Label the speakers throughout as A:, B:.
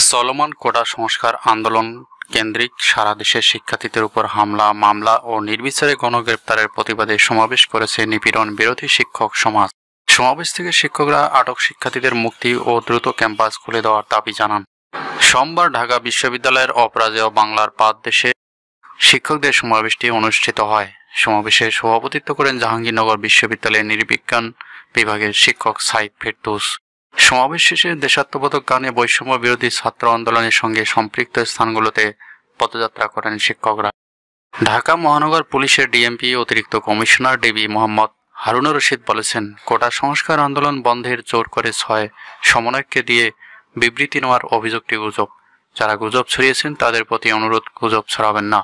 A: চলমান কোটা সংস্কার আন্দোলন কেন্দ্রিক সারা দেশের শিক্ষার্থীদের উপর হামলা, মামলা ও নির্বিচারে গণগ্রেপ্তারের প্রতিবাদে সমাবেশ করেছে নিপীড়ন বিরোধী শিক্ষক সমাজ। সমাবেশ থেকে শিক্ষকরা আটক শিক্ষার্থীদের মুক্তি ও দ্রুত ক্যাম্পাস খুলে দেওয়ার দাবি জানান। সোমবার ঢাকা বিশ্ববিদ্যালয়ের অপরাজেয় বাংলার পাদদেশে শিক্ষকদের সমাবেশটি অনুষ্ঠিত হয়। সমাবেশে সভাপতিত্ব করেন জাহাঙ্গীরনগর বিশ্ববিদ্যালয়ের নৃবিজ্ঞান বিভাগের শিক্ষক সাইদ ফেরদৌস। সমাবেশ শেষে দেশাত্মবোধক গানে বৈষম্য বিরোধী ছাত্র আন্দোলনের সঙ্গে সম্পৃক্ত স্থানগুলোতে পদযাত্রা করেন শিক্ষকরা। ঢাকা মহানগর পুলিশের ডিএমপি অতিরিক্ত কমিশনার ডিবি মোহাম্মদ হারুনুর রশিদ বলেছেন, কোটা সংস্কার আন্দোলন বন্ধের জোর করে 6 সমন্বয়ককে দিয়ে বিবৃতি নেওয়ার অভিযোগটি গুজব। যারা গুজব ছড়িয়েছেন তাদের প্রতি অনুরোধ, গুজব ছড়াবেন না।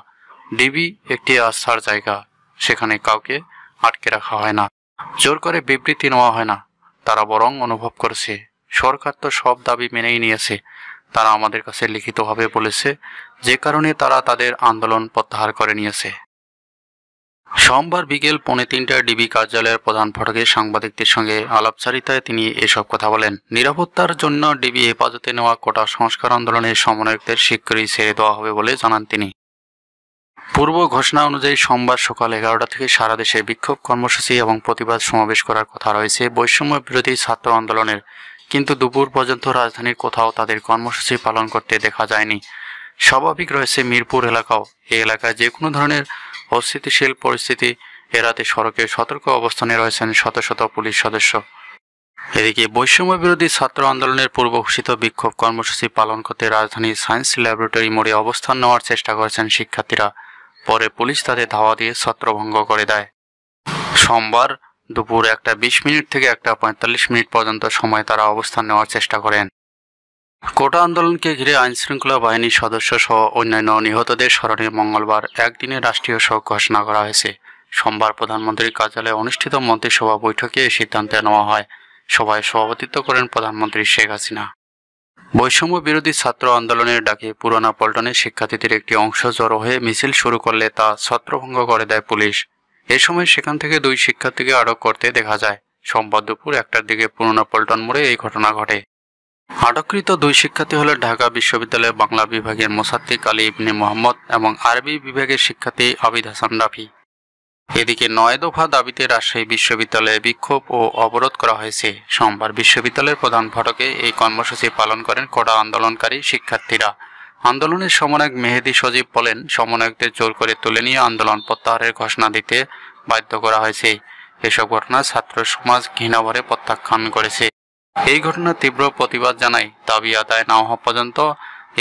A: ডিবি একটি আস্থার জায়গা, সেখানে কাউকে আটকে রাখা হয় না, জোর করে বিবৃতি নেওয়া হয় না। তারা বরং অনুভব করেছে সরকার তো সব দাবি মেনেই নিয়েছে, তারা আমাদের কাছে লিখিতভাবে বলেছে, যে কারণে তারা তাদের আন্দোলন প্রত্যাহার করে নিয়েছে। সোমবার বিকেল 3:45টায় ডিবি কার্যালয়ের প্রধান ফটকে সাংবাদিকদের সঙ্গে আলাপচারিতায় তিনি এসব কথা বলেন। নিরাপত্তার জন্য ডিবি হেফাজতে নেওয়া কোটা সংস্কার আন্দোলনের সমন্বয়কদের শীঘ্রই ছেড়ে দেওয়া হবে বলে জানান তিনি। পূর্ব ঘোষণা অনুযায়ী সোমবার সকাল 11টা থেকে সারা দেশে বিক্ষোভ কর্মসূচি এবং প্রতিবাদ সমাবেশ করার কথা রয়েছে বৈষম্য বিরোধী ছাত্র আন্দোলনের, কিন্তু দুপুর পর্যন্ত রাজধানীর কোথাও তাদের কর্মসূচি পালন করতে দেখা যায়নি। স্বাভাবিক রয়েছে মিরপুর এলাকাও। এই এলাকায় যে কোনো ধরনের অস্থিতিশীল পরিস্থিতি এড়াতে সড়কে সতর্ক অবস্থানে রয়েছেন শত শত পুলিশ সদস্য। এদিকে বৈষম্য বিরোধী ছাত্র আন্দোলনের পূর্ব ঘোষিত বিক্ষোভ কর্মসূচি পালন করতে রাজধানীর সায়েন্স ল্যাবরেটরি মোড়ে অবস্থান নেওয়ার চেষ্টা করেছেন শিক্ষার্থীরা। পরে পুলিশ তাদের ধাওয়া দিয়ে ছত্রভঙ্গ করে দেয়। সোমবার দুপুর 1:20 থেকে 1:45 পর্যন্ত সময় তারা অবস্থান নেওয়ার চেষ্টা করেন। কোটা আন্দোলনকে ঘিরে আইনশৃঙ্খলা বাহিনীর সদস্য সহ অন্যান্য নিহতদের স্মরণে মঙ্গলবার একদিনের রাষ্ট্রীয় শোক ঘোষণা করা হয়েছে। সোমবার প্রধানমন্ত্রীর কার্যালয়ে অনুষ্ঠিত মন্ত্রিসভা বৈঠকে এই সিদ্ধান্ত নেওয়া হয়। সভায় সভাপতিত্ব করেন প্রধানমন্ত্রী শেখ হাসিনা। বৈষম্য বিরোধী ছাত্র আন্দোলনের ডাকে পুরানা পল্টনের শিক্ষার্থীদের একটি অংশ জড়ো হয়ে মিছিল শুরু করলে তা ছত্রভঙ্গ করে দেয় পুলিশ। এ সময় সেখান থেকে 2 শিক্ষার্থীকে আটক করতে দেখা যায়। সোমবার দুপুর 1টার দিকে পুরানা পল্টন মোড়ে এই ঘটনা ঘটে। আটককৃত 2 শিক্ষার্থী হলেন ঢাকা বিশ্ববিদ্যালয়ের বাংলা বিভাগের মোসাদ্দেক আলী ইবনে মোহাম্মদ এবং আরবি বিভাগের শিক্ষার্থী আবিদ হাসান রাফি। এদিকে 9 দফা দাবিতে রাজশাহী বিশ্ববিদ্যালয়ে বিক্ষোভ ও অবরোধ করা হয়েছে। সোমবার বিশ্ববিদ্যালয়ের প্রধান ফটকে এই কর্মসূচি পালন করেন কোটা আন্দোলনকারী শিক্ষার্থীরা। আন্দোলনের সমন্বয়ক মেহেদী সজীব বলেন, সমন্বয়কদের জোর করে তুলে নিয়ে আন্দোলন প্রত্যাহারের ঘোষণা দিতে বাধ্য করা হয়েছে। এসব ঘটনা ছাত্র সমাজ ঘৃণাভরে প্রত্যাখ্যান করেছে। এই ঘটনার তীব্র প্রতিবাদ জানায়, দাবি আদায় না হওয়া পর্যন্ত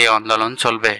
A: এই আন্দোলন চলবে।